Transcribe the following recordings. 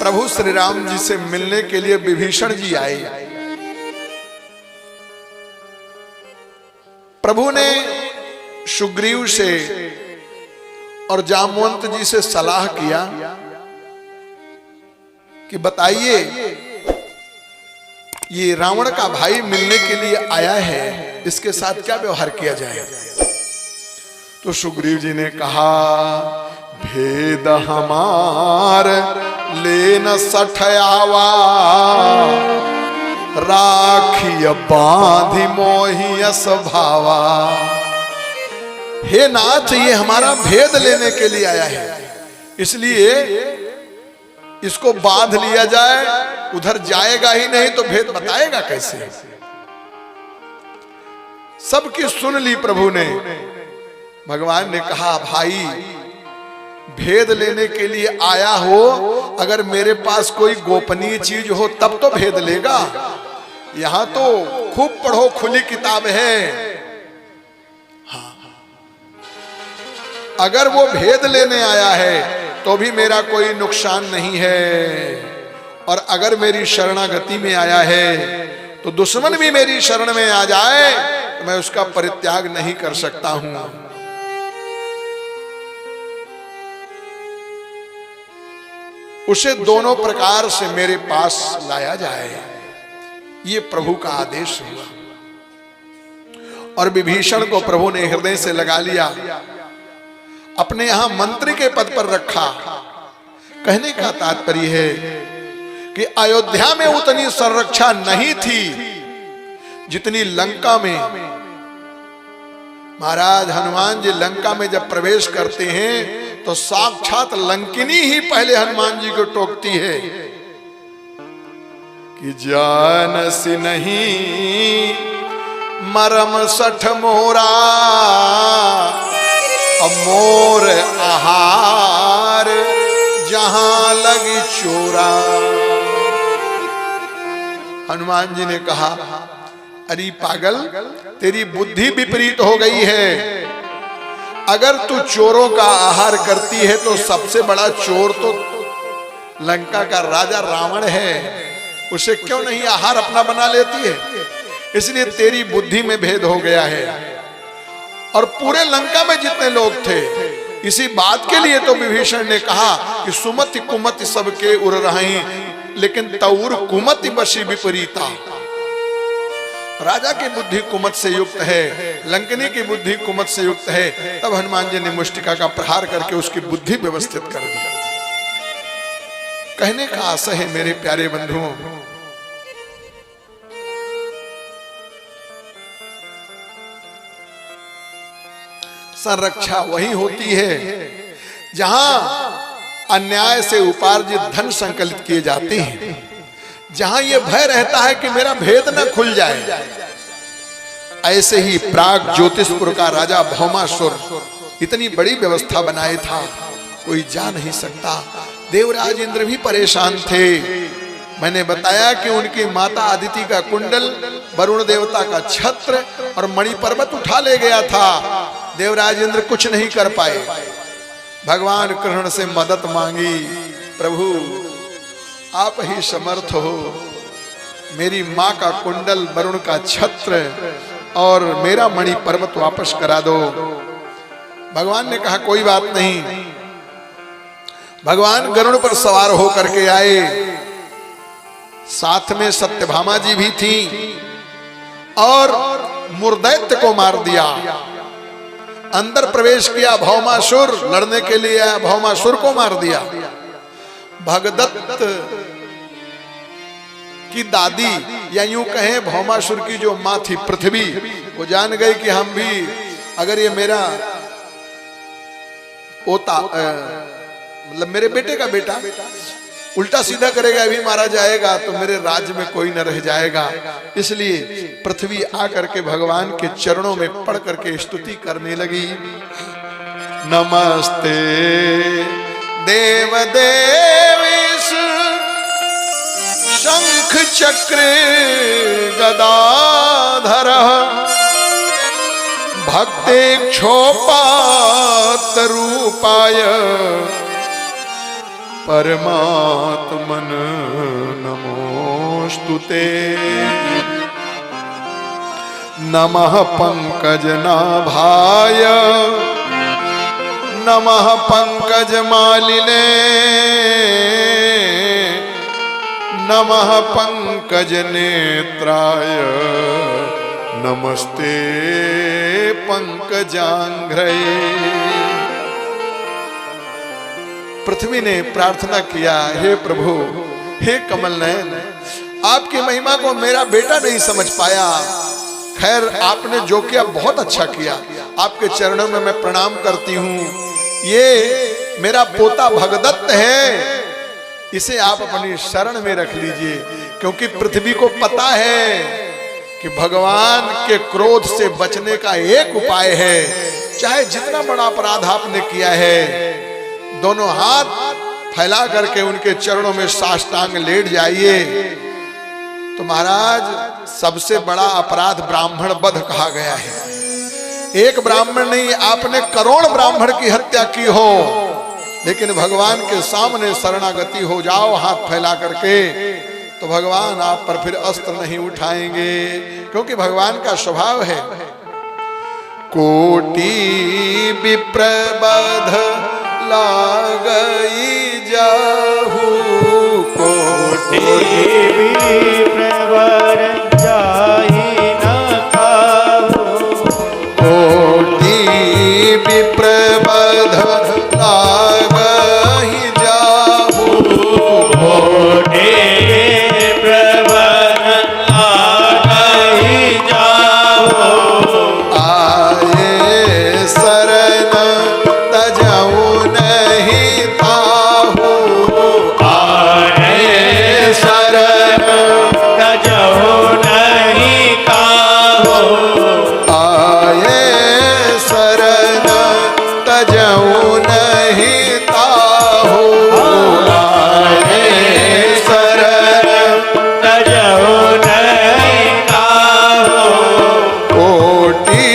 प्रभु श्री राम जी से मिलने के लिए विभीषण जी आए। प्रभु ने सुग्रीव से और जामवंत जी से सलाह किया कि बताइए ये रावण का भाई मिलने के लिए आया है, इसके साथ क्या व्यवहार किया जाए। तो सुग्रीव जी ने कहा, भेद हमार लेन सठयावा, राखिय बांधि मोहि स्वभावा। हे नाथ, ये हमारा भेद लेने के लिए आया है, इसलिए इसको बांध लिया जाए। उधर जाएगा ही नहीं तो भेद बताएगा कैसे। सबकी सुन ली प्रभु ने। भगवान ने कहा, भाई भेद लेने के लिए आया हो, अगर मेरे पास कोई गोपनीय चीज हो तब तो भेद लेगा। यहां तो खूब पढ़ो, खुली किताब है। हाँ, अगर वो भेद लेने आया है तो भी मेरा कोई नुकसान नहीं है, और अगर मेरी शरणागति में आया है तो दुश्मन भी मेरी शरण में आ जाए तो मैं उसका परित्याग नहीं कर सकता हूं। उसे दोनों प्रकार से मेरे पास लाया जाए, ये प्रभु का आदेश हुआ। और विभीषण को प्रभु ने हृदय से लगा लिया, अपने यहां मंत्री के पद पर रखा। कहने का तात्पर्य है कि अयोध्या में उतनी संरक्षा नहीं थी जितनी लंका में। महाराज हनुमान जी लंका में जब प्रवेश करते हैं तो साक्षात लंकिनी ही पहले हनुमान जी को टोकती है कि जानसी नहीं मरम सठ मोरा, मोर आहार जहां लगी चोरा। हनुमान जी ने कहा, अरे पागल, तेरी बुद्धि विपरीत हो गई है। अगर तू चोरों का आहार करती है तो सबसे बड़ा चोर तो लंका का राजा रावण है, उसे क्यों नहीं आहार अपना बना लेती है। इसलिए तेरी बुद्धि में भेद हो गया है। और पूरे लंका में जितने लोग थे, इसी बात के लिए तो विभीषण ने कहा कि सुमति कुमति सबके उड़ रही, लेकिन तौर कुमति बशी विपरीता। राजा की बुद्धि कुमत से युक्त है, लंकनी की बुद्धि कुमत से युक्त है। तब हनुमान जी ने मुष्टिका का प्रहार करके उसकी बुद्धि व्यवस्थित कर दी। कहने का आशय है मेरे प्यारे बंधुओं, संरक्षा वही होती है जहां अन्याय से उपार्जित धन संकलित किए जाते हैं, जहां यह भय रहता है कि मेरा भेद न खुल जाए। ऐसे ही प्राग ज्योतिषपुर का राजा भौमासुर इतनी बड़ी व्यवस्था बनाए था, कोई जा नहीं सकता। देवराज इंद्र भी परेशान थे। मैंने बताया कि उनकी माता अदिति का कुंडल, वरुण देवता का छत्र और मणि पर्वत उठा ले गया था। देवराज इंद्र कुछ नहीं कर पाए। भगवान कृष्ण से मदद मांगी, प्रभु आप ही समर्थ हो, मेरी माँ का कुंडल, वरुण का छत्र और मेरा मणि पर्वत वापस करा दो। भगवान ने कहा कोई बात नहीं। भगवान गरुड़ पर सवार होकर के आए, साथ में सत्यभामा जी भी थी और मुर्दैत्य को मार दिया। अंदर प्रवेश किया भौमासुर, लड़ने के लिए आया, भौमासुर को मार दिया। भगदत्त की दादी या यूं कहें भौमासुर की जो मां थी पृथ्वी, वो जान गई कि हम भी अगर ये मेरा पोता मतलब मेरे बेटे का बेटा उल्टा सीधा करेगा, अभी मारा जाएगा तो मेरे राज्य में कोई न रह जाएगा। इसलिए पृथ्वी आकर के भगवान के चरणों में पड़ करके स्तुति करने लगी। नमस्ते देव देवेश शंख चक्र गदाधर भक्ते क्षोपात रूपाय परमात्मन नमोस्तुते। नमः पंकजनाभाय नमः पंकजमालिने नमः पंकजनेत्राय नमस्ते पंकजांघ्रये। पृथ्वी ने प्रार्थना किया, हे प्रभु, हे कमल नयन, आपकी महिमा को मेरा बेटा नहीं समझ पाया। खैर, आपने जो किया बहुत अच्छा किया। आपके चरणों में मैं प्रणाम करती हूँ। ये मेरा पोता भगदत्त है, इसे आप अपनी शरण में रख लीजिए, क्योंकि पृथ्वी को पता है कि भगवान के क्रोध से बचने का एक उपाय है। चाहे जितना बड़ा अपराध आपने किया है, दोनों हाथ फैला करके उनके चरणों में साष्टांग लेट जाइए। तो महाराज, सबसे बड़ा अपराध ब्राह्मण वध कहा गया है। एक ब्राह्मण नहीं, आपने करोड़ ब्राह्मण की हत्या की हो, लेकिन भगवान के सामने शरणागति हो जाओ हाथ फैला करके, तो भगवान आप पर फिर अस्त्र नहीं उठाएंगे, क्योंकि भगवान का स्वभाव है कोटि विप्रबध लागई जाहू, कोटि विप्रवर जाहि न काहू, कोटि विप्रबध लागई जाहू, कोटि विप्रवर लागहि जाहू, आए शरण तजऊ नहीं ताहू, आए शरण तजहु नहीं काहू, आए शरण तजऊ नहीं ताहू, आए शरण तजहु नहीं काहू, कोटि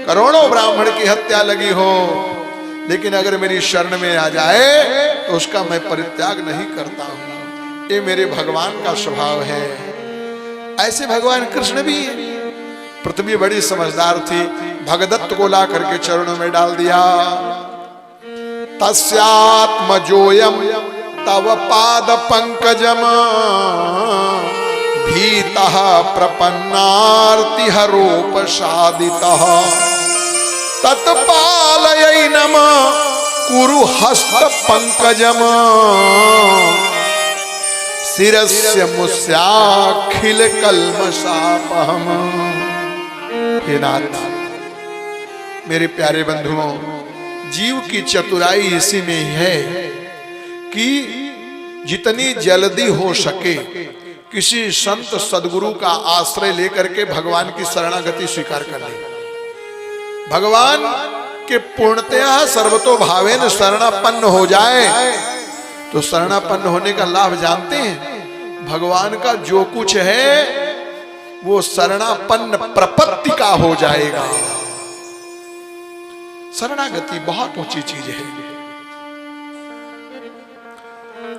करोड़ों ब्राह्मण की हत्या लगी हो, लेकिन अगर मेरी शरण में आ जाए तो उसका मैं परित्याग नहीं करता हूं। ये मेरे भगवान का स्वभाव है। ऐसे भगवान कृष्ण भी है। पृथ्वी बड़ी समझदार थी, भगदत्त को ला करके चरणों में डाल दिया। तस्यात्मजोयम तव पाद पंकजम भीतः प्रपन्नार्ति हरोपसादितः तत्पालयैनम कुरु हस्त पंकजम शिरस्य मुस्याखिल कल्मषापहम। हे नाथ, मेरे प्यारे बंधुओं, जीव की चतुराई इसी में ही है कि जितनी जल्दी हो सके किसी संत सदगुरु का आश्रय लेकर के भगवान की शरणागति स्वीकार कर ले। भगवान के पूर्णतया सर्वतो भावेन शरणापन्न हो जाए तो शरणापन्न होने का लाभ जानते हैं। भगवान का जो कुछ है वो शरणापन्न प्रपत्ति का हो जाएगा। शरणागति बहुत ऊंची चीज है,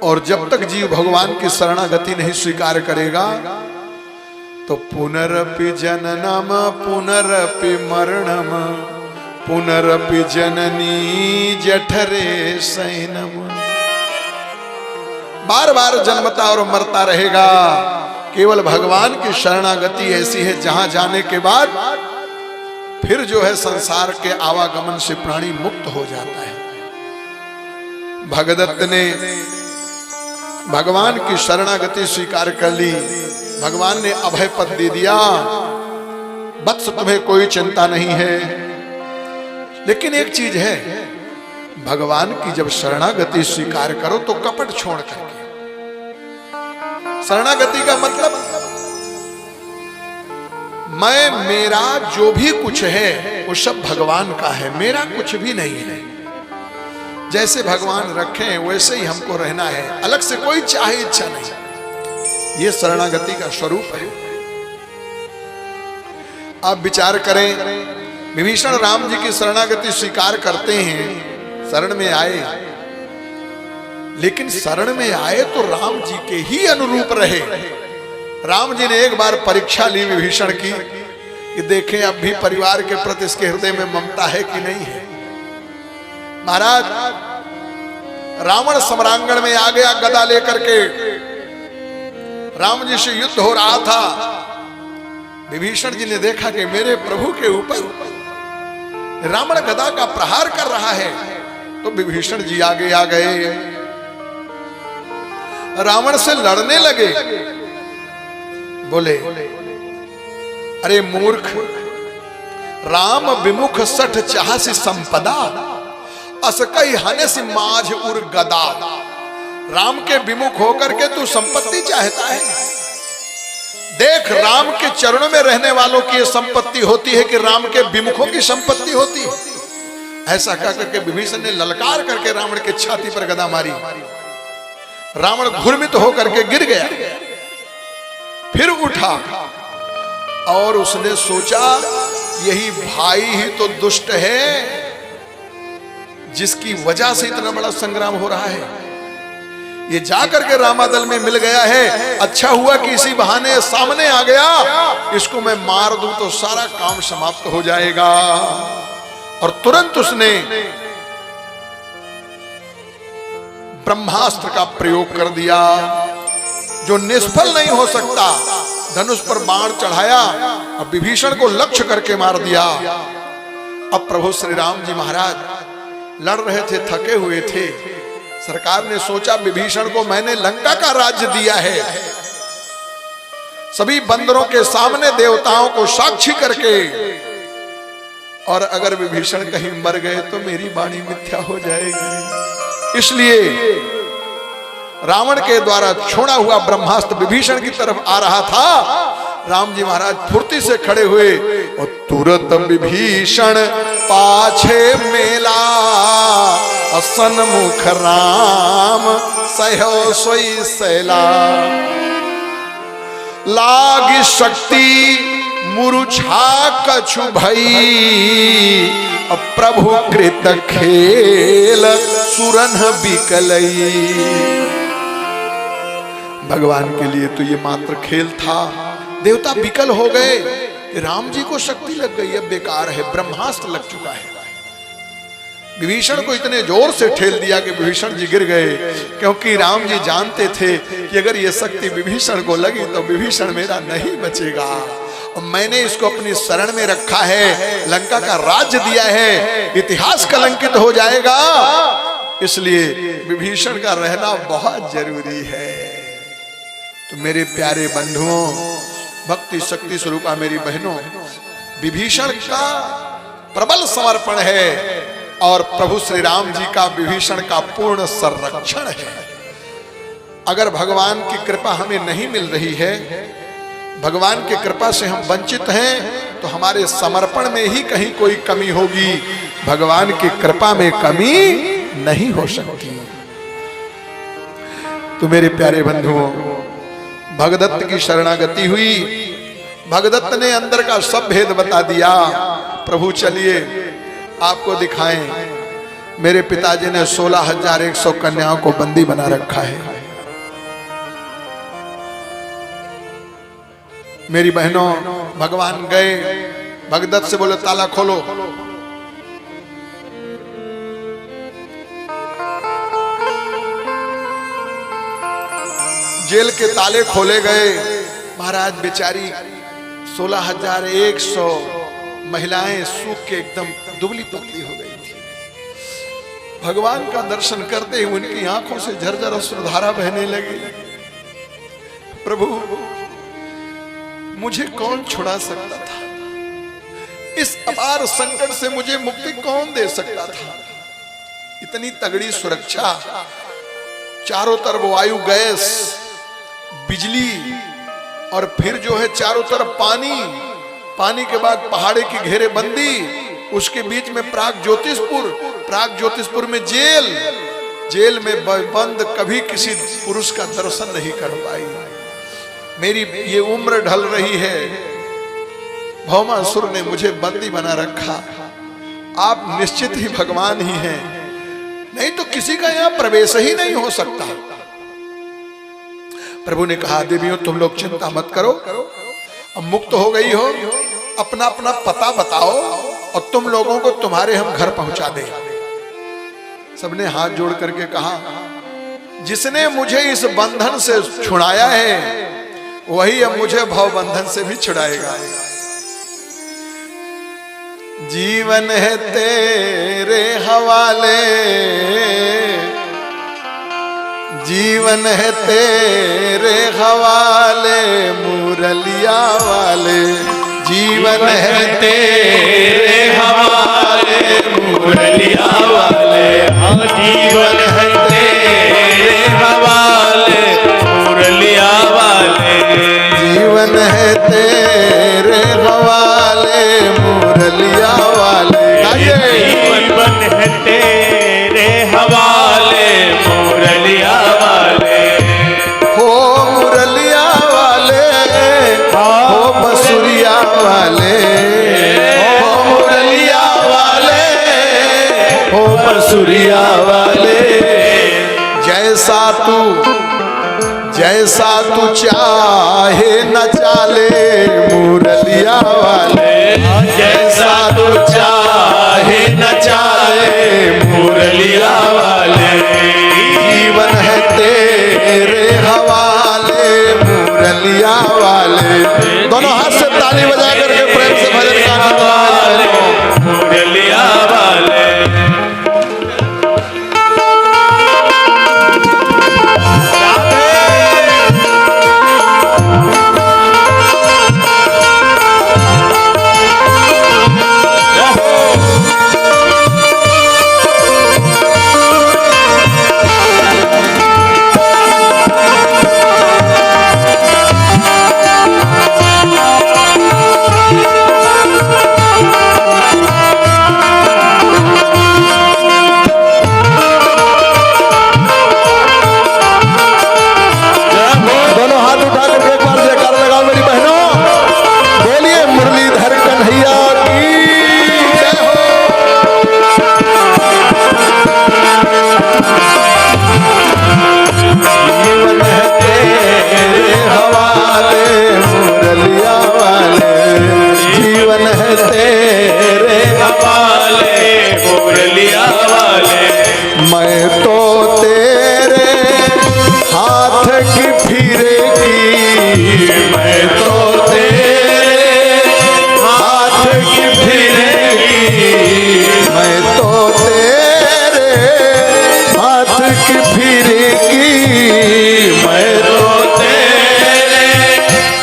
और जब तक जीव भगवान की शरणागति नहीं स्वीकार करेगा तो पुनरपि जननम पुनरपि मरणम पुनरपि जननी जठरे शयनम, बार बार जन्मता और मरता रहेगा। केवल भगवान की शरणागति ऐसी है जहां जाने के बाद फिर जो है संसार के आवागमन से प्राणी मुक्त हो जाता है। भगदत्त ने भगवान की शरणागति स्वीकार कर ली। भगवान ने अभय पद दे दिया, वत्स तुम्हें कोई चिंता नहीं है। लेकिन एक चीज है, भगवान की जब शरणागति स्वीकार करो तो कपट छोड़ करके। शरणागति का मतलब मैं मेरा जो भी कुछ है वो सब भगवान का है, मेरा कुछ भी नहीं है। जैसे भगवान रखें वैसे ही हमको रहना है, अलग से कोई चाहे इच्छा नहीं। ये शरणागति का स्वरूप है। आप विचार करें, विभीषण राम जी की शरणागति स्वीकार करते हैं, शरण में आए, लेकिन शरण में आए तो राम जी के ही अनुरूप रहे। राम जी ने एक बार परीक्षा ली विभीषण की कि देखें अब भी परिवार के प्रति इसके हृदय में ममता है कि नहीं है। महाराज, रावण सम्रांगण में आ गया गदा लेकर के, राम जी से युद्ध हो रहा था। विभीषण जी ने देखा कि मेरे प्रभु के ऊपर रावण गदा का प्रहार कर रहा है, तो विभीषण जी आगे आ गए, रावण से लड़ने लगे। बोले, अरे मूर्ख, राम विमुख सठ चाहसी संपदा, असकई हनस माझ उर गदा। राम के विमुख होकर के तू संपत्ति चाहता है। देख, राम के चरणों में रहने वालों की संपत्ति होती है कि राम के विमुखों की संपत्ति होती है। ऐसा कह करके विभीषण ने ललकार करके रावण के छाती पर गदा मारी। रावण घुर्मित होकर के गिर गया, फिर उठा और उसने सोचा यही भाई ही तो दुष्ट है जिसकी वजह से इतना बड़ा संग्राम हो रहा है। ये जाकर के रामादल में मिल गया है, अच्छा हुआ कि इसी बहाने सामने आ गया, इसको मैं मार दूं तो सारा काम समाप्त हो जाएगा। और तुरंत उसने ब्रह्मास्त्र का प्रयोग कर दिया जो निष्फल नहीं हो सकता। धनुष पर बाण चढ़ाया और विभीषण को लक्ष्य करके मार दिया। अब प्रभु श्री राम जी महाराज लड़ रहे थे, थके हुए थे। सरकार ने सोचा विभीषण को मैंने लंका का राज्य दिया है, सभी बंदरों के सामने देवताओं को साक्षी करके, और अगर विभीषण कहीं मर गए तो मेरी वाणी मिथ्या हो जाएगी। इसलिए रावण के द्वारा छोड़ा हुआ ब्रह्मास्त्र विभीषण की तरफ आ रहा था। राम जी महाराज फुर्ती से खड़े हुए और तुरंत विभीषण पाछे मेला, सन्मुख राम सहो सोई सैला। लागी शक्ति मुरुछा कछु भई, प्रभु कृत खेल सुरन बिकलई। भगवान के लिए तो ये मात्र खेल था। देवता बिकल हो गए कि राम जी को शक्ति लग गई, अब बेकार है, ब्रह्मास्त्र लग चुका है। विभीषण को इतने जोर से ठेल दिया कि विभीषण जी गिर गए, क्योंकि राम जी जानते थे कि अगर ये शक्ति विभीषण को लगी तो विभीषण मेरा नहीं बचेगा। और मैंने इसको अपनी शरण में रखा है, लंका का राज्य दिया है, इतिहास कलंकित हो जाएगा। इसलिए विभीषण का रहना बहुत जरूरी है। तो मेरे प्यारे बंधुओं, भक्ति शक्ति स्वरूपा मेरी बहनों, विभीषण का प्रबल समर्पण है और प्रभु श्री राम जी का विभीषण का पूर्ण संरक्षण है। अगर भगवान की कृपा हमें नहीं मिल रही है, भगवान की कृपा से हम वंचित हैं, तो हमारे समर्पण में ही कहीं कोई कमी होगी। भगवान की कृपा में कमी नहीं हो सकती। तो मेरे प्यारे बंधुओं, भगदत्त की शरणागति हुई। भगदत्त ने अंदर का सब भेद बता दिया। प्रभु चलिए आपको दिखाएं। मेरे पिताजी ने 16,100 कन्याओं को बंदी बना रखा है। मेरी बहनों, भगवान गए, भगदत्त से बोले ताला खोलो। जेल के ताले खोले गए। महाराज बेचारी 16,100 महिलाएं सूख के एकदम दुबली पतली हो गई थी। भगवान का दर्शन करते ही उनकी आंखों से झरझर अश्रुधारा बहने लगी। प्रभु, मुझे कौन छुड़ा सकता था? इस अपार संकट से मुझे मुक्ति कौन दे सकता था? इतनी तगड़ी सुरक्षा, चारों तरफ वायु, गैस, बिजली, और फिर जो है चारों तरफ पानी, पानी के बाद पहाड़े की घेरेबंदी, उसके बीच में प्राग ज्योतिषपुर में जेल, जेल में बंद, कभी किसी पुरुष का दर्शन नहीं कर पाई। मेरी ये उम्र ढल रही है, भौमासुर ने मुझे बंदी बना रखा, आप निश्चित ही भगवान ही हैं, नहीं तो किसी का यहां प्रवेश ही नहीं हो सकता। प्रभु ने कहा, देवियों तुम लोग चिंता मत करो, अब मुक्त हो गई हो, अपना अपना पता बताओ और तुम लोगों को तुम्हारे हम घर पहुंचा दें। सबने हाथ जोड़ करके कहा, जिसने मुझे इस बंधन से छुड़ाया है वही अब मुझे भव बंधन से भी छुड़ाएगा। जीवन है तेरे हवाले, जीवन है तेरे हवाले मुरलिया वाले, जीवन है तेरे हवाले मुरलिया वाले, जीवन है तेरे हवाले मुरलिया वाले, जीवन है तेरे हवाले मुरलिया वाले। जीवन है तेरे हवाले मुरलिया वाले, हो मुरलिया वाले, हो बसुरिया वाले, हो मुरलिया वाले, हो बसुरिया वाले। जैसा तू चाहे नचाले मुरलिया वाले, जैसा तू चाहे नचाले मुरलिया वाले, जीवन है तेरे हवाले मुरलिया वाले। दोनों हाथ से ताली बजा करके प्रेम से भजन गाना मुरलिया वाले। मैं तो तेरे हाथ की फिरेगी, मैं तो तेरे हाथ की फिरेगी, मैं तो तेरे हाथ की फिरेगी, मैं तो तेरे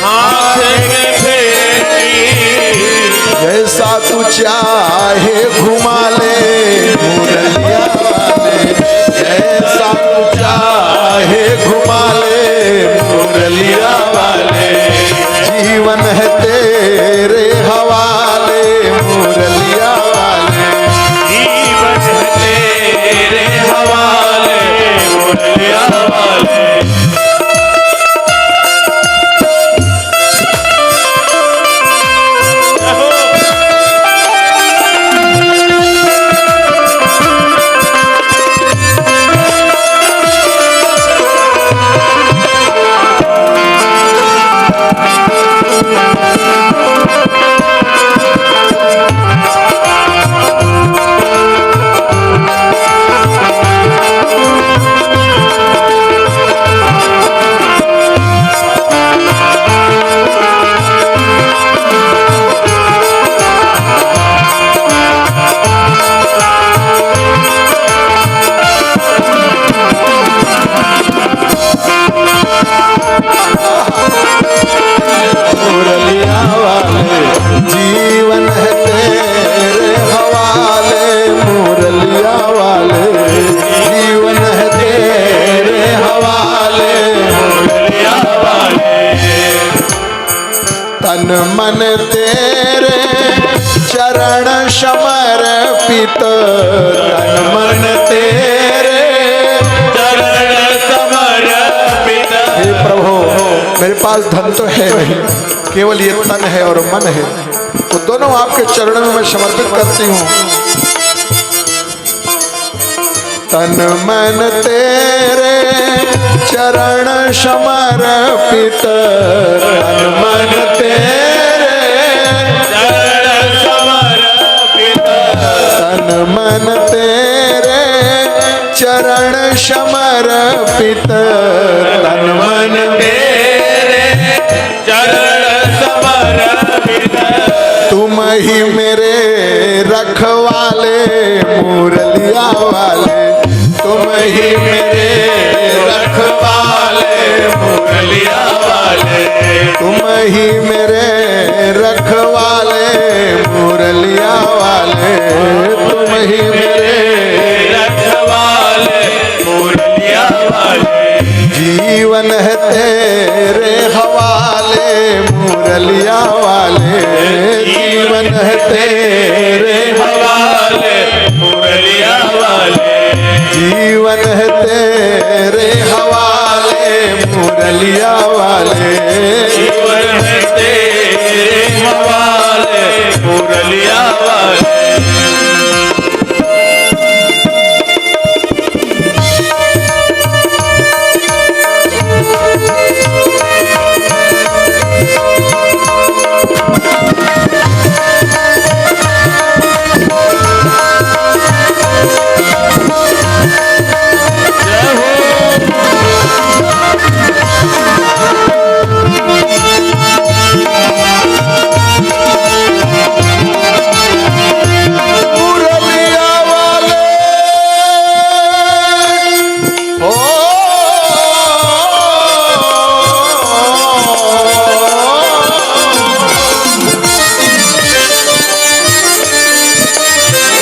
हाथ की फिरेगी। जैसा तू चाहे घुमा ले मुरलिया वाले, जैसा तू चाहे घुमा ले मुरलिया वाले, जीवन है तेरे हवाले मुरलिया वाले, जीवन है तेरे हवाले मुरलिया वाले। मुरलिया वाले, जीवन है तेरे हवाले मुरलिया वाले, जीवन है तेरे हवाले मुरलिया वाले, तन मन तेरे चरण समर्पित, तन मन तेरे चरण समर्पित। हे प्रभु मेरे पास धन तो है नहीं, केवल ये तन है और मन है, दोनों आपके चरणों में मैं समर्पित करती हूँ। तन मन तेरे चरण समर्पित, तन मन तेरे चरण समर्पित, तन मन तेरे चरण समर्पित, तन मन तेरे चरण समर्पित। तुम ही मेरे रखवाले मुरलिया वाले, तुम ही मेरे रखवाले मुरलिया वाले, तुम ही मेरे रखवाले मुरलिया वाले, तुम ही मेरे रखवाले मुरलिया वाले। जीवन है तेरे हवाले मुरलिया वाले, जीवन है तेरे हवाले मुरलिया वाले, जीवन है तेरे हवाले मुरलिया वाले, जीवन है तेरे हवाले मुरलिया वाले। मुरलिया वाले ओ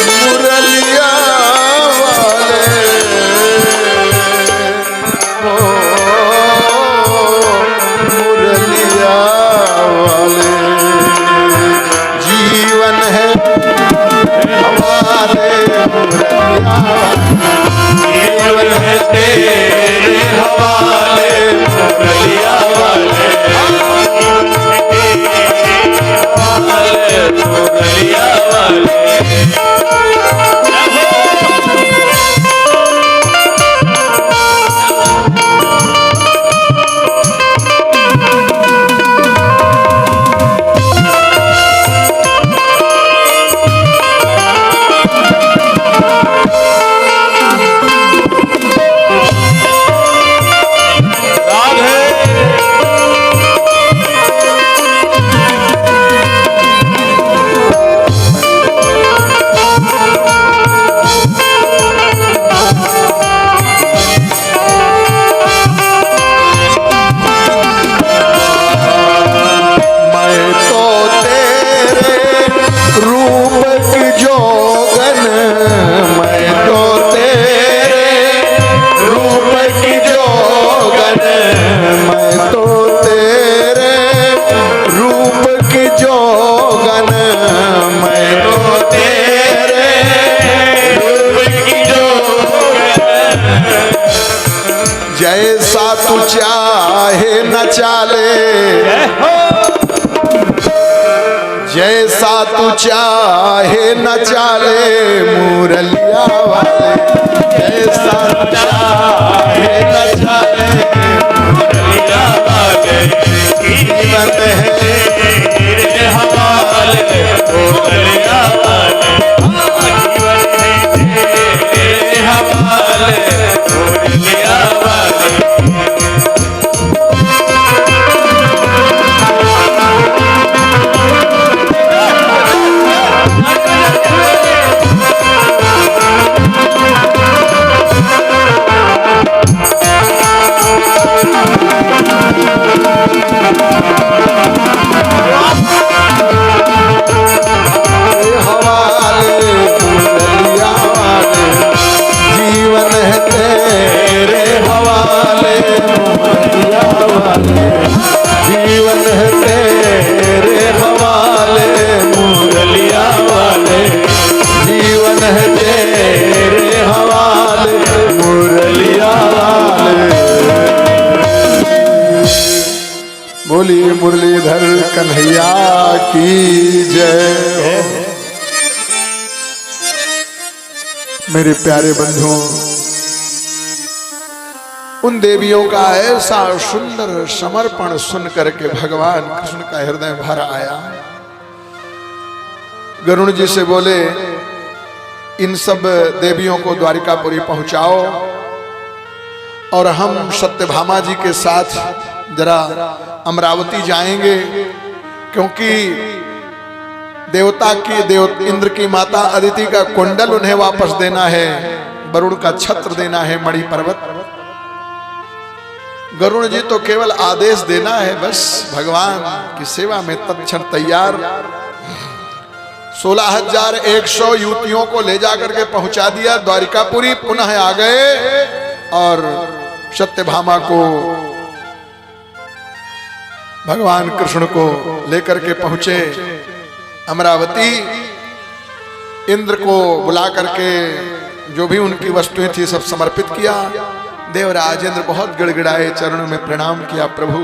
मुरलिया वाले ओ मुरलिया वाले, जीवन है हमारे मुरलिया, जीवन है तेरे हवाले मुरलिया वाले, मुरलिया वाले। मैं तो तेरे रूप की जोगन, मैं तो तेरे रूप की जोगन, मैं तो तेरे रूप की जोगन, मैं तो तेरे रूप की जो जैसा तू चाहे न चाले, जैसा तू चाहे न चाले मुरलिया वाले, जैसा तू चाहे न चाले मुरलिया वाले, जीवन है तेरे हवाले मुरलिया वाले, जीवन है तेरे हवाले मुरलिया वाले। मेरे प्यारे बंधुओं, उन देवियों का ऐसा सुंदर समर्पण सुन करके भगवान कृष्ण का हृदय भर आया। गरुड़ जी से बोले, इन सब देवियों को द्वारिकापुरी पहुंचाओ और हम सत्यभामा जी के साथ जरा अमरावती जाएंगे, क्योंकि देवता की इंद्र की माता अदिति का कुंडल उन्हें वापस देना है, वरुण का छत्र देना है मणि पर्वत। गरुड़ जी तो केवल आदेश देना है, बस भगवान की सेवा में तत्क्षण तैयार। 16,100 युवतियों को ले जाकर के पहुंचा दिया द्वारिकापुरी। पुनः आ गए और सत्यभामा को भगवान कृष्ण को लेकर के पहुंचे अमरावती। इंद्र को बुला करके जो भी उनकी वस्तुएं थी सब समर्पित किया। देवराज इंद्र बहुत गिड़गिड़ाए, चरणों में प्रणाम किया, प्रभु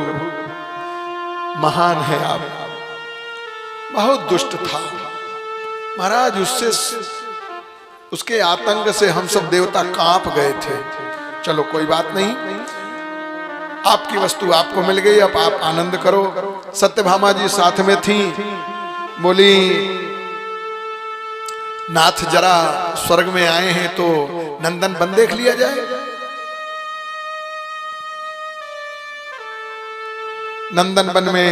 महान है आप, बहुत दुष्ट था महाराज, उसके आतंक से हम सब देवता कांप गए थे। चलो कोई बात नहीं, आपकी वस्तु आपको मिल गई, अब आप आनंद करो। सत्यभामा जी साथ में थी, बोली नाथ जरा स्वर्ग में आए हैं तो नंदन वन देख लिया जाए। नंदन वन में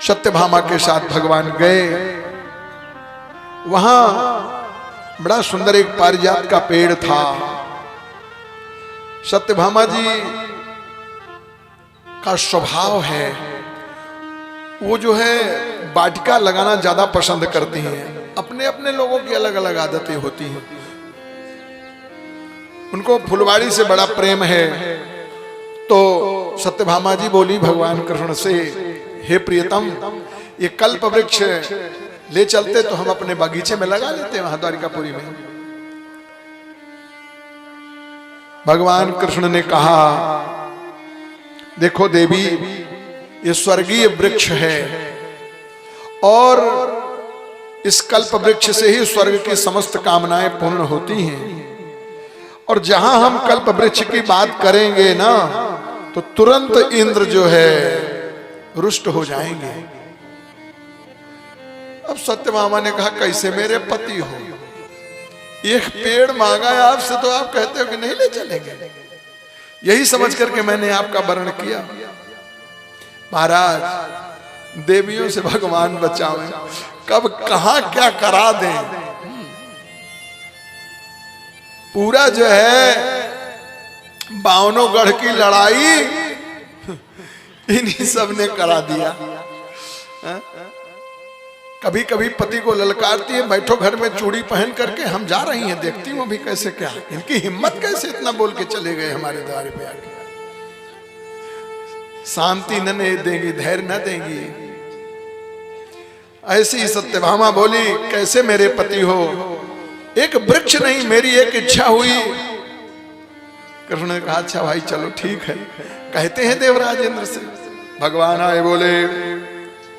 सत्यभामा के साथ भगवान गए। वहां बड़ा सुंदर एक पारिजात का पेड़ था। सत्यभामा जी का स्वभाव है, वो जो है वाटिका लगाना ज्यादा पसंद करती हैं। अपने अपने लोगों की अलग अलग आदतें होती हैं। उनको फुलवाड़ी से बड़ा प्रेम है। तो सत्यभामा जी बोली भगवान कृष्ण से, हे प्रियतम, ये कल्प वृक्ष ले चलते तो हम अपने बगीचे में लगा लेते वहां द्वारिकापुरी में। भगवान कृष्ण ने कहा, देखो देवी, ये स्वर्गीय वृक्ष है और इस कल्प वृक्ष से ही स्वर्ग की समस्त कामनाएं पूर्ण होती हैं। और जहां हम कल्प वृक्ष की बात करेंगे ना, तो तुरंत इंद्र जो है रुष्ट हो जाएंगे। अब सत्यभामा ने कहा, कैसे मेरे पति हो, एक पेड़ मांगा है आपसे तो आप कहते हो कि नहीं ले चलेंगे। यही समझ करके मैंने आपका वर्ण किया। महाराज, देवियों से भगवान बचावे, कब कहां क्या करा दें। पूरा जो है बावनोगढ़ की लड़ाई इन्हीं सब ने करा दिया। कभी कभी पति को ललकारती है, बैठो घर में चूड़ी पहन करके, हम जा रही हैं, देखती हूँ अभी कैसे क्या, इनकी हिम्मत कैसे इतना बोल के चले गए हमारे द्वार पे आके। शांति न देंगी, धैर्य न देंगी। ऐसी ही सत्यभामा बोली, कैसे मेरे पति हो, एक वृक्ष नहीं, मेरी एक इच्छा हुई। कृष्ण ने कहा, अच्छा भाई चलो ठीक है। कहते हैं देवराज इंद्र से, भगवान आए, बोले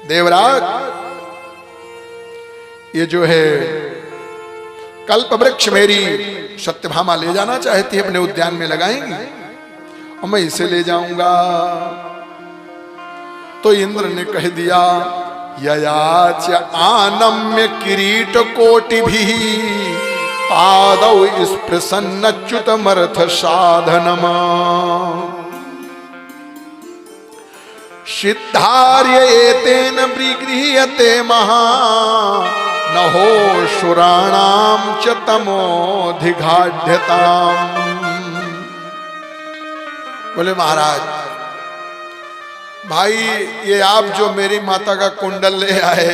देवराज, ये जो है कल्प वृक्ष मेरी सत्यभामा ले जाना चाहती है, अपने उद्यान में लगाएंगी और मैं इसे ले जाऊंगा। तो इंद्र ने कह दिया, ययाच आनम्य किरीट कोटि भी पादौ स्पृशन्नच्युत मर्थ साधनम सिद्धार्य एतेन विगृह्यते महा नहो सुराणाम च तमोधिघाढ्यताम। बोले महाराज, भाई ये आप जो मेरी माता का कुंडल ले आए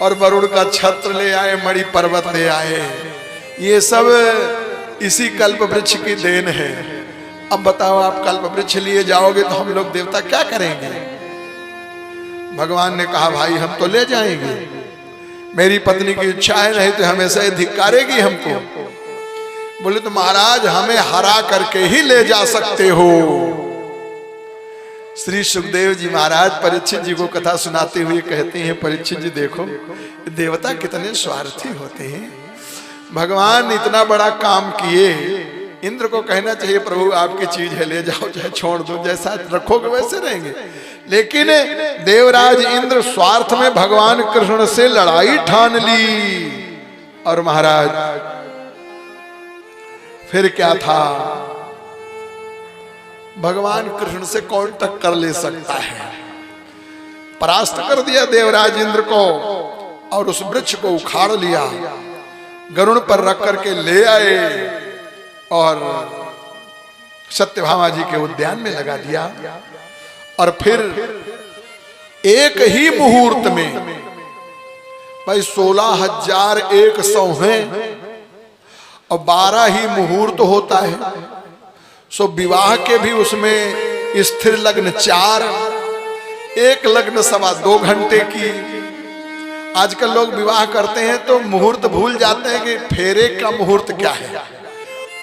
और वरुण का छत्र ले आए, मणि पर्वत ले आए, ये सब इसी कल्प वृक्ष की देन है। अब बताओ, आप कल्प वृक्ष लिए जाओगे तो हम लोग देवता क्या करेंगे। भगवान ने कहा, भाई हम तो ले जाएंगे, मेरी पत्नी की इच्छा है, नहीं तो हमेशा ही धिक्कारेगी हमको। बोले तो महाराज, हमें हरा करके ही ले जा सकते हो। श्री सुखदेव जी महाराज परीक्षित जी को कथा सुनाते हुए कहते हैं, परीक्षित जी देखो देवता कितने स्वार्थी होते हैं। भगवान इतना बड़ा काम किए, इंद्र को कहना चाहिए प्रभु आपकी चीज है ले जाओ चाहे छोड़ दो, जैसा रखोगे वैसे रहेंगे। लेकिन देवराज इंद्र स्वार्थ में भगवान कृष्ण से लड़ाई ठान ली। और महाराज फिर क्या था, भगवान कृष्ण से कौन टक्कर ले सकता है। परास्त कर दिया देवराज इंद्र को और उस वृक्ष को उखाड़ लिया, गरुड़ पर रख करके ले आए और सत्यभामा जी के उद्यान में लगा दिया। और फिर एक ही मुहूर्त में भाई 16,100 हैं और 12 ही मुहूर्त होता है। सो विवाह के भी उसमें स्थिर लग्न 4, एक लग्न 2.25 घंटे की। आजकल लोग विवाह करते हैं तो मुहूर्त भूल जाते हैं कि फेरे का मुहूर्त क्या है।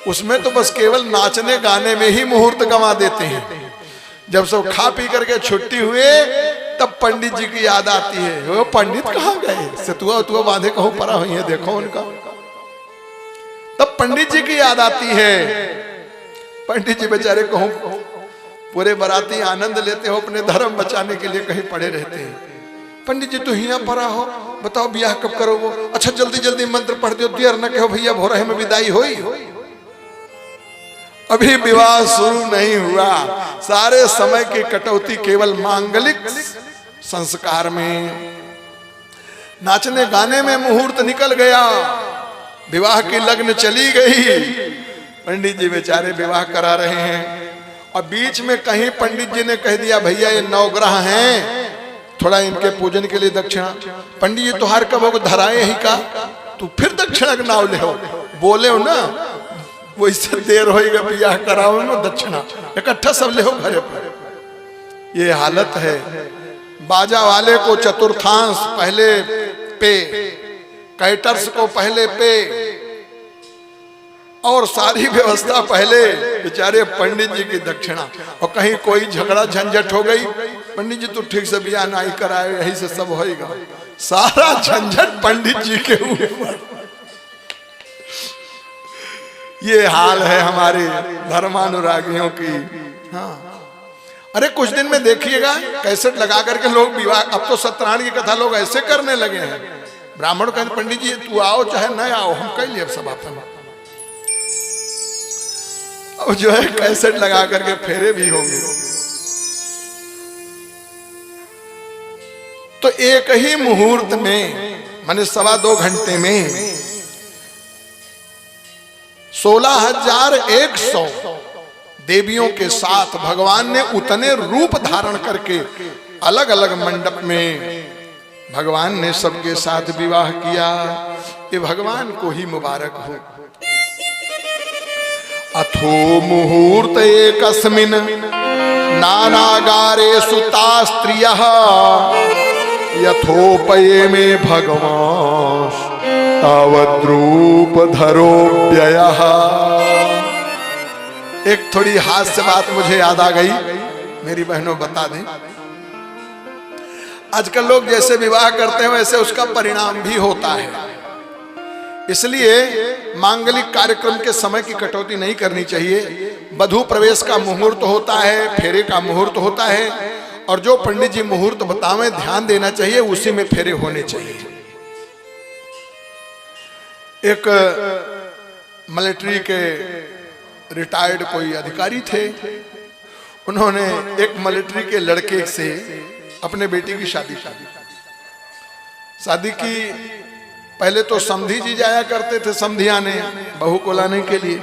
उसमें तो बस केवल नाचने गाने में ही मुहूर्त गंवा देते हैं। जब सब खा पी करके छुट्टी हुए तब पंडित जी की याद आती है, वो पंडित कहाँ गए, सतुआ उतुआ बांधे कहूं परा हुई है देखो उनका। तब पंडित जी की याद आती है। पंडित जी बेचारे कहूं पूरे बाराती आनंद लेते हो, अपने धर्म बचाने के लिए कहीं पड़े रहते हैं। पंडित जी तो हिया परा हो, बताओ ब्याह कब करोगे? अच्छा जल्दी जल्दी मंत्र पढ़ दो, देर न कहो भैया भोरहे में विदाई होई। अभी विवाह शुरू नहीं हुआ, सारे समय की कटौती केवल मांगलिक संस्कार में, नाचने गाने में मुहूर्त निकल गया, विवाह की लग्न चली गई। पंडित जी बेचारे विवाह करा रहे हैं और बीच में कहीं पंडित जी ने कह दिया भैया ये नवग्रह हैं, थोड़ा इनके पूजन के लिए दक्षिणा। पंडित जी तुहार कब हो धराए ही का, तू फिर दक्षिणा का नाव ले हो, बोले हो ना वैसे देर होगा ब्याह कराओ ना, दक्षिणा इकट्ठा सब ले हो घरे पर। ये हालत है। बाजा वाले को चतुर्थांश पहले पे, कैटर्स को पहले पे और सारी व्यवस्था पहले, बेचारे पंडित जी की दक्षिणा। और कहीं कोई झगड़ा झंझट हो गई, पंडित जी तो ठीक से ब्याह नहीं कराए, यही से सब होएगा। सारा झंझट पंडित जी के ऊपर। ये हाल है हमारे धर्मानुरागियों की। हाँ अरे कुछ दिन में देखिएगा कैसेट लगा करके लोग विवाह, अब तो सत्यनारायण की कथा लोग ऐसे करने लगे हैं। ब्राह्मण कहते पंडित जी तू आओ चाहे न आओ, हम कह लिए सब आपन। अब जो है कैसेट लगा करके फेरे भी होंगे। तो एक ही मुहूर्त में माने 2.25 घंटे में 16,100 देवियों के साथ भगवान ने उतने रूप धारण करके अलग अलग मंडप में भगवान ने सबके साथ विवाह किया। ये भगवान को ही मुबारक हो। अथो मुहूर्त एकस्मिन् नानागारे सुता स्त्रियः यथोपये में भगवान तावद्रूप धरो व्ययः। एक थोड़ी हास्य बात मुझे याद आ गई, मेरी बहनों बता दें। आजकल लोग जैसे विवाह करते हैं वैसे उसका परिणाम भी होता है। इसलिए मांगलिक कार्यक्रम के समय की कटौती नहीं करनी चाहिए। वधू प्रवेश का मुहूर्त होता है, फेरे का मुहूर्त होता है, और जो पंडित जी मुहूर्त बतावें ध्यान देना चाहिए, उसी में फेरे होने चाहिए। एक मिलिट्री के रिटायर्ड कोई अधिकारी थे, उन्होंने एक मिलिट्री के लड़के से अपने बेटी की शादी की। पहले तो समधी जी जाया करते थे समधिया ने बहू को लाने के लिए।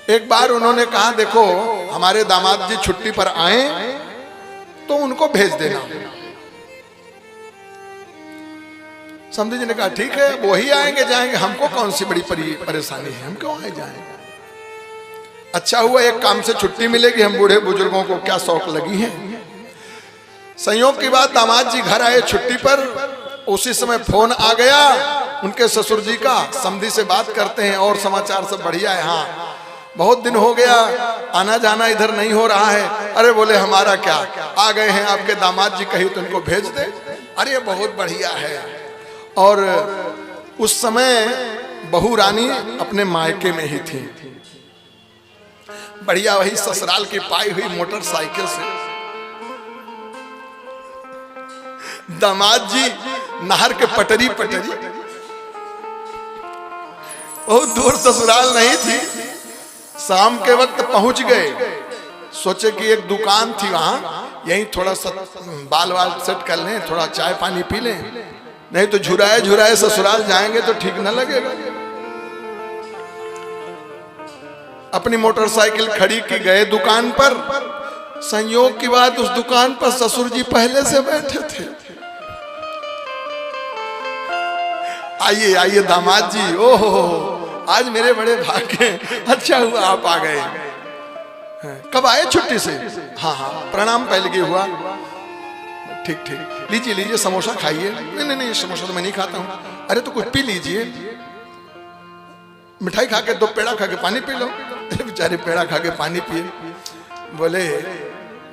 एक बार उन्होंने कहा देखो हमारे दामाद जी छुट्टी पर आए तो उनको भेज देना। समधी जी ने कहा ठीक है वही आएंगे जाएंगे, हमको कौन सी बड़ी परेशानी है, हम क्यों आए जाएं। अच्छा हुआ एक काम से छुट्टी मिलेगी, हम बूढ़े बुजुर्गों को क्या शौक लगी है। संयोग की बात दामाद जी घर आए छुट्टी पर, उसी समय फोन आ गया उनके ससुर जी का। समधी से बात करते हैं और समाचार सब बढ़िया है। हाँ बहुत दिन हो गया, आना जाना इधर नहीं हो रहा है। अरे बोले हमारा क्या, आ गए हैं आपके दामाद जी, कहीं तो इनको भेज दे। अरे बहुत बढ़िया है। और उस समय बहू रानी अपने मायके में ही थी, बढ़िया वही ससुराल की पाई हुई मोटरसाइकिल से दामाद जी नहर के पटरी पटरी, बहुत दूर ससुराल नहीं थी, शाम के वक्त पहुंच गए। सोचे कि एक दुकान थी वहां, यहीं थोड़ा सा बाल वाल सेट कर लें, थोड़ा चाय पानी पी लें, नहीं तो झुराए झुराए ससुराल जाएंगे तो ठीक न लगेगा। अपनी मोटरसाइकिल खड़ी की गए दुकान पर। संयोग की बात, उस दुकान पर ससुर जी पहले से बैठे थे। आइए आइए दामाद जी, ओहो आज मेरे बड़े भाग्य, अच्छा हुआ आप आ गए। कब आए छुट्टी से? हाँ हाँ प्रणाम पहले के हुआ। ठीक ठीक, लीजिए लीजिए समोसा खाइए। नहीं नहीं नहीं समोसा तो मैं नहीं खाता हूँ। अरे तो कुछ पी लीजिए, मिठाई खा के, 2 पेड़ा खा के पानी पी लो। बेचारे पेड़ा खा के पानी पिए। बोले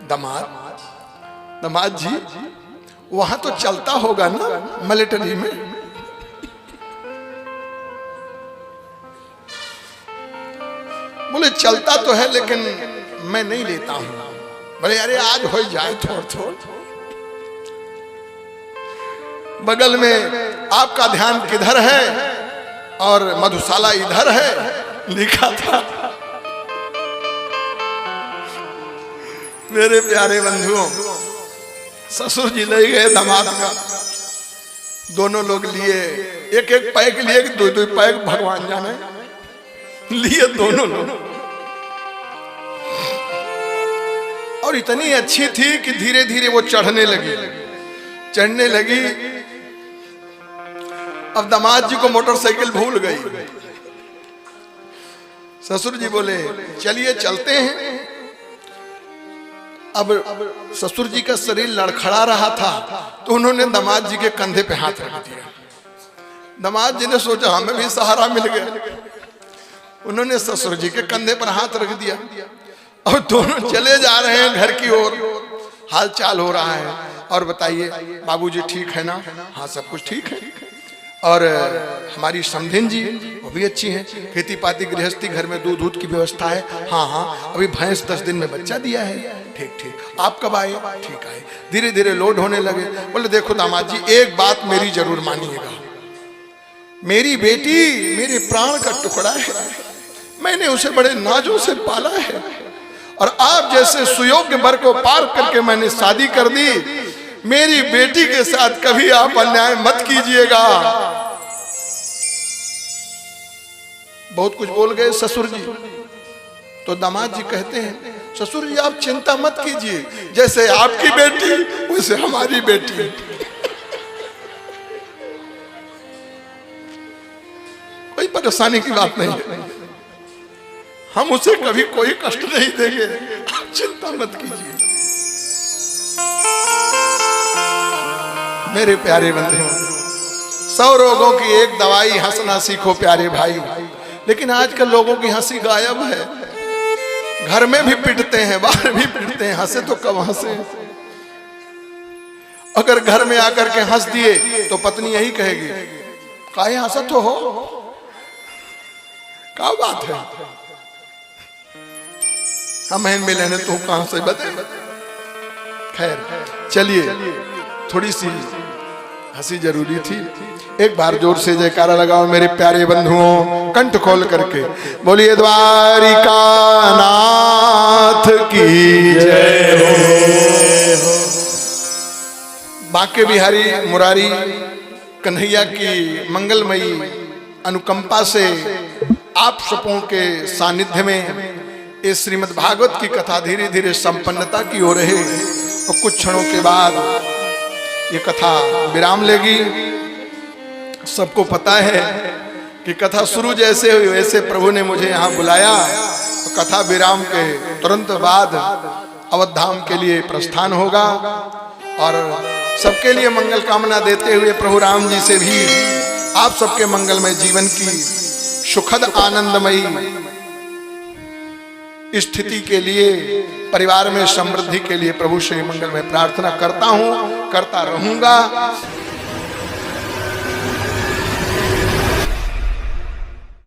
दामाद जी वहां तो चलता होगा ना मिलिट्री में? बोले चलता तो है लेकिन मैं नहीं लेता हूं। बोले अरे आज हो जाए थोड़ थोड़। बगल में आपका ध्यान किधर है और मधुशाला इधर है लिखा था। मेरे प्यारे बंधुओं, ससुर जी ले गए दामाद का, दोनों लोग लिए, एक एक पैक लिए, 2-2 पैक भगवान जाने लिए दोनों लोग। और इतनी अच्छी थी कि धीरे धीरे वो चढ़ने लगी। अब दामाद जी को मोटरसाइकिल भूल गई। ससुर जी बोले चलिए चलते हैं। अब ससुर जी का शरीर लड़खड़ा रहा था तो उन्होंने दामाद जी के कंधे पे हाथ रख दिया। दामाद जी ने सोचा हमें भी सहारा मिल गया, उन्होंने ससुर जी के कंधे पर हाथ रख दिया और दोनों चले जा रहे हैं घर की ओर। हाल चाल हो रहा है, और बताइए बाबूजी ठीक है ना? हाँ सब कुछ ठीक है। और हमारी समधिन जी वो भी अच्छी हैं, खेती पाती गृहस्थी, घर में दूध की व्यवस्था है। हाँ हाँ अभी भैंस 10 दिन में बच्चा दिया है। ठीक ठीक, आप कब आए? ठीक आए। धीरे धीरे लोड होने लगे। बोले देखो दामाद जी एक बात मेरी जरूर मानिएगा, मेरी बेटी मेरे प्राण का टुकड़ा है, मैंने उसे बड़े नाजों से पाला है, और आप जैसे सुयोग्य वर को पार करके मैंने शादी कर दी। मेरी बेटी के साथ कभी आप अन्याय मत कीजिएगा। बहुत कुछ बोल गए ससुर जी। तो दामाद जी कहते हैं ससुर जी आप चिंता मत कीजिए, जैसे आपकी बेटी वैसे हमारी बेटी। कोई परेशानी की बात नहीं है, हम उसे कभी कोई कष्ट नहीं देंगे, आप चिंता मत कीजिए। मेरे प्यारे बंधुओं, 100 रोगों की एक दवाई, हंसना सीखो प्यारे भाई। लेकिन आजकल लोगों की हंसी गायब है, घर में भी पिटते हैं, बाहर भी पिटते हैं, हंसे तो कब हंसे। अगर घर में आकर के हंस दिए तो पत्नी यही कहेगी काहे हंसत तो हो, क्या बात है, हम मिले ने तो कहां से बते। खैर चलिए, थोड़ी सी हंसी जरूरी थी। एक बार जोर से जयकारा लगाओ मेरे प्यारे बंधुओं, कंठ खोल करके बोलिए द्वारिका नाथ की जय हो। बांके बिहारी मुरारी कन्हैया की मंगलमयी अनुकंपा से आप सबों के सानिध्य में इस श्रीमद् भागवत की कथा धीरे धीरे संपन्नता की ओर है, और कुछ क्षणों के बाद ये कथा विराम लेगी। सबको पता है कि कथा शुरू जैसे हुई वैसे प्रभु ने मुझे यहाँ बुलाया, तो कथा विराम के तुरंत बाद अवधाम के लिए प्रस्थान होगा। और सबके लिए मंगल कामना देते हुए प्रभु राम जी से भी आप सबके मंगलमय जीवन की सुखद आनंदमयी स्थिति के लिए, परिवार में समृद्धि के लिए प्रभु श्री मंगल में प्रार्थना करता हूं, करता रहूंगा।